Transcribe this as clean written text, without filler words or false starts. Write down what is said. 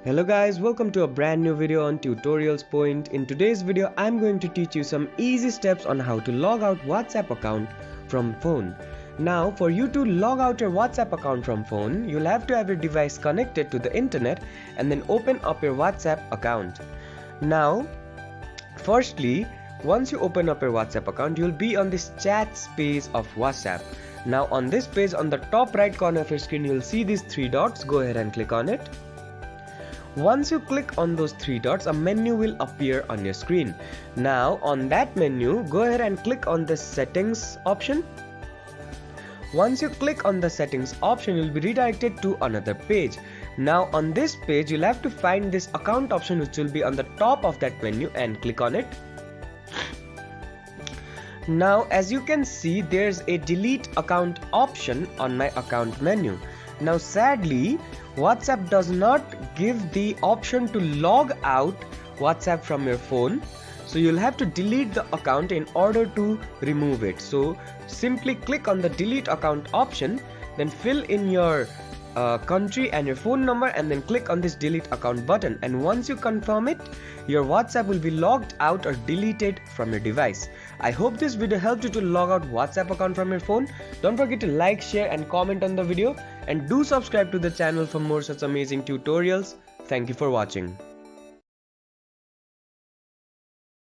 Hello guys, welcome to a brand new video on Tutorials Point. In today's video, I'm going to teach you some easy steps on how to log out WhatsApp account from phone. Now, for you to log out your WhatsApp account from phone, you'll have to have your device connected to the internet and then open up your WhatsApp account. Now, firstly, once you open up your WhatsApp account, you'll be on this chat space of WhatsApp. Now, on this page, on the top right corner of your screen, you'll see these three dots. Go ahead and click on it. Once you click on those three dots, a menu will appear on your screen. Now on that menu, go ahead and click on the settings option. Once you click on the settings option, you'll be redirected to another page. Now on this page, you'll have to find this account option, which will be on the top of that menu, and click on it. Now as you can see, there's a delete account option on my account menu. Now sadly, WhatsApp does not give the option to log out WhatsApp from your phone, so you'll have to delete the account in order to remove it. So simply click on the delete account option, then fill in your country and your phone number, and then click on this delete account button, and once you confirm it, your WhatsApp will be logged out or deleted from your device. I hope this video helped you to log out WhatsApp account from your phone. Don't forget to like, share and comment on the video, and do subscribe to the channel for more such amazing tutorials. Thank you for watching.